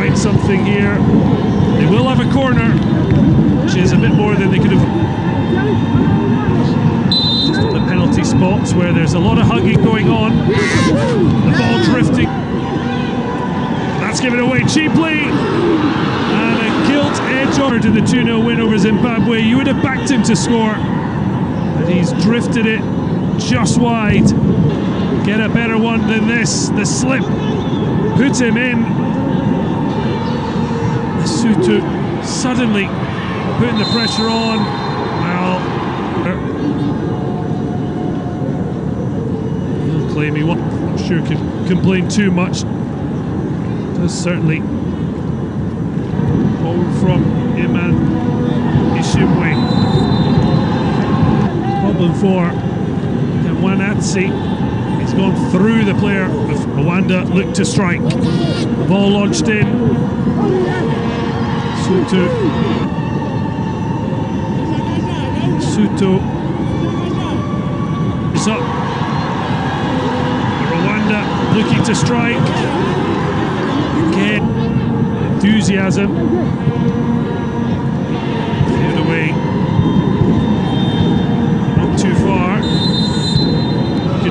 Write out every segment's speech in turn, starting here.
find something here. They will have a corner, which is a bit more than they could have. Just at the penalty spots where there's a lot of hugging going on. The ball drifting. That's given away cheaply. And a gilt edge over to the 2-0 win over Zimbabwe. You would have backed him to score, but he's drifted it just wide. Get a better one than this. The slip put him in. Lesotho suddenly putting the pressure on. Well, he'll claim he won't. I'm sure can complain too much. Does certainly. Ball from Iman Ishimwe. Problem for Wanatsi. He's gone through the player of Rwanda, looked to strike. The ball launched in. Lesotho is up. Rwanda looking to strike. Again, enthusiasm. Give it away. Not too far.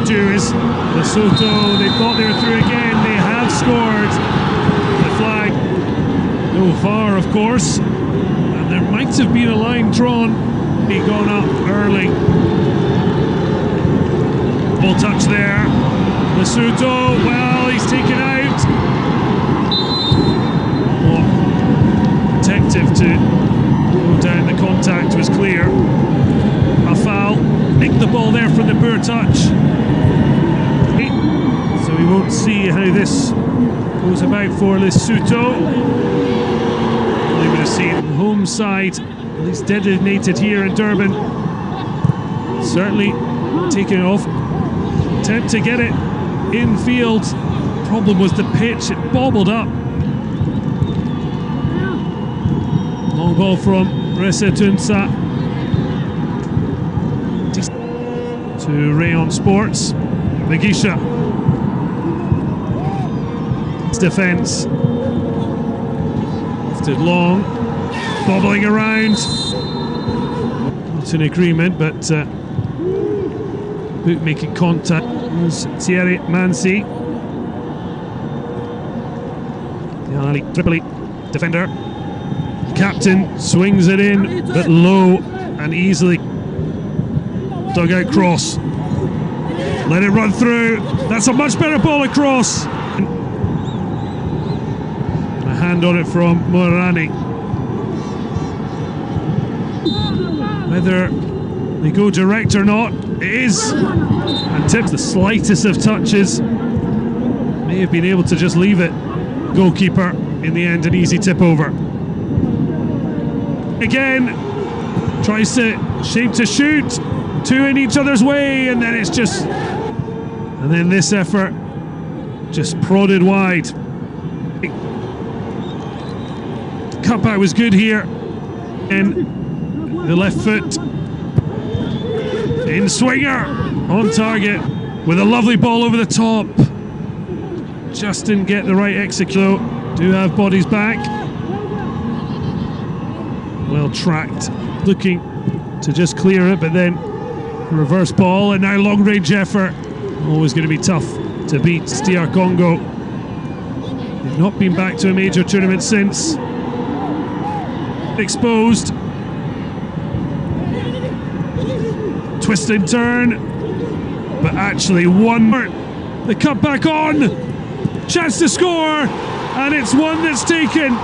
Do is Lesotho, they thought they were through again, they have scored. The flag, no VAR of course, and there might have been a line drawn. He gone up early. Ball touch there. Lesotho, well, he's taken out. Oh, protective to go down, the contact was clear. A foul, nicked the ball there from the poor touch. So we won't see how this goes about for Lesotho. We would have seen home side, at least designated here in Durban, certainly taking off. Attempt to get it in field. Problem was the pitch, it bobbled up. Long ball from Resetunsa to Rayon Sports. Magisha. Defence. Lifted long. Bobbling around. Not in agreement, but boot making contact was Thierry Mansi. The Ali Tripoli defender. Captain swings it in, but low and easily. Dugout cross. Let it run through. That's a much better ball across. A hand on it from Morani. Whether they go direct or not, it is. And tips the slightest of touches. May have been able to just leave it. Goalkeeper in the end, an easy tip over. Again, tries to shape to shoot. Two in each other's way, and then it's just. And then this effort just prodded wide. Cutback was good here. And the left foot. In swinger. On target. With a lovely ball over the top. Just didn't get the right execute. Do have bodies back. Well tracked. Looking to just clear it, but then reverse ball, and now long range effort. Always going to be tough to beat DR Congo. They've not been back to a major tournament since. Exposed. Twist and turn. But actually one more. The cut back on. Chance to score. And it's one that's taken.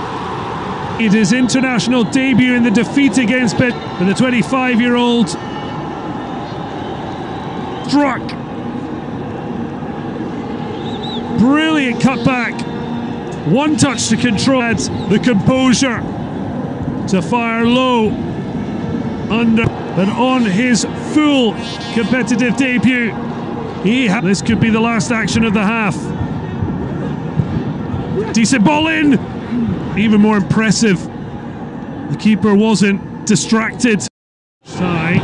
It is international debut in the defeat against Bet for the 25-year-old. Struck. Brilliant cutback. One touch to control. Adds the composure to fire low under, but on his full competitive debut, this could be the last action of the half. Decent ball in. Even more impressive, the keeper wasn't distracted. Shy.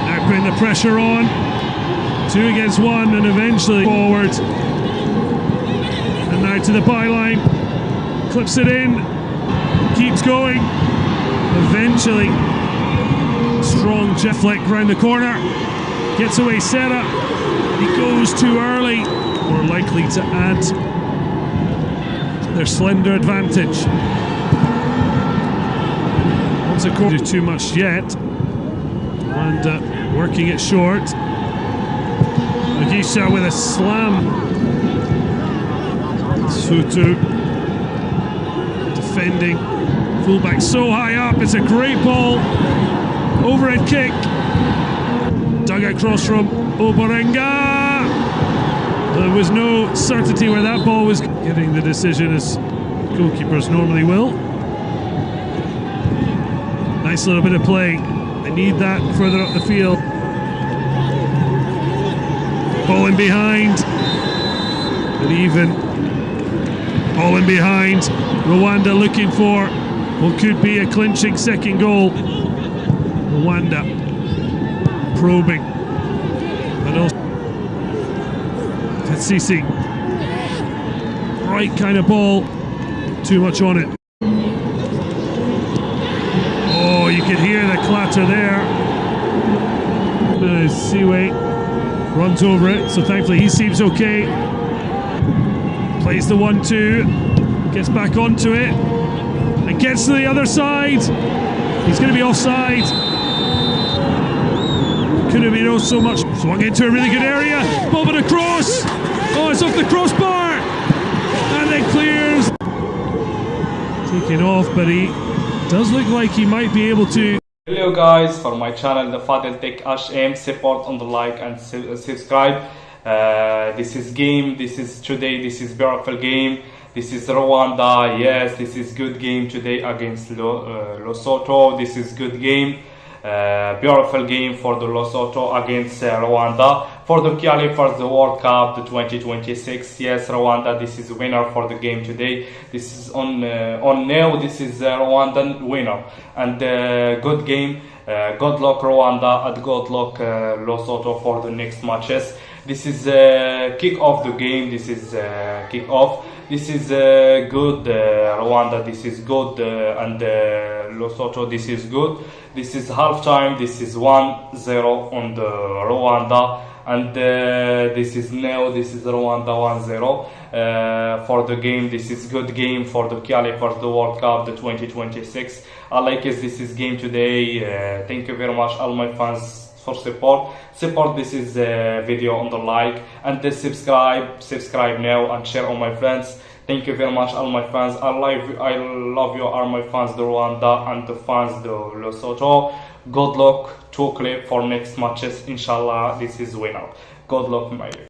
Now putting the pressure on. 2 against 1, and eventually forward. And now to the byline. clips it in, keeps going. Eventually, strong jet flick round the corner, gets away Serra. He goes too early, more likely to add to their slender advantage. Once a quarter, too much yet, and working it short. Mugisha with a slam. Sutu defending. Fullback so high up, it's a great ball. Overhead kick. Dug across from Obarenga. There was no certainty where that ball was getting the decision, as goalkeepers normally will. Nice little bit of play. They need that further up the field. Ball in behind. But even ball in behind. Rwanda looking for what could be a clinching second goal. Rwanda probing. But also Tatsisi. Right kind of ball. Too much on it. Oh, you can hear the clatter there. Siwe runs over it, so thankfully he seems okay. Plays the 1-2, gets back onto it, and gets to the other side. He's going to be offside. Could have been oh so much. Swung into a really good area. Bobbing across. Oh, it's off the crossbar, and then clears. Taking off, but he does look like he might be able to. Hello guys, for my channel the Fadel Tech HM, support on the like and subscribe. This is game, this is today, this is beautiful game. This is Rwanda, yes, this is good game today against Lesotho. This is good game, beautiful game for the Lesotho against Rwanda for the qualify for the World Cup the 2026. Yes, Rwanda, this is winner for the game today. This is on now. This is Rwandan winner, and good game. Good luck Rwanda and good luck Lesotho for the next matches. This is kick off the game. This is kick off. This is good Rwanda. This is good and Lesotho. This is good. This is half time. This is 1-0 on the Rwanda. And this is now, this is Rwanda 1-0 for the game. This is good game for the qualify for the World Cup, the 2026. I like it, this is game today. Thank you very much, all my fans, for support. Support this is video on the like, and subscribe now and share on my friends. Thank you very much, all my fans. I love you, all my fans, the Rwanda and the fans, the Lesotho. Good luck to clip for next matches. Inshallah, this is winner. Good luck, my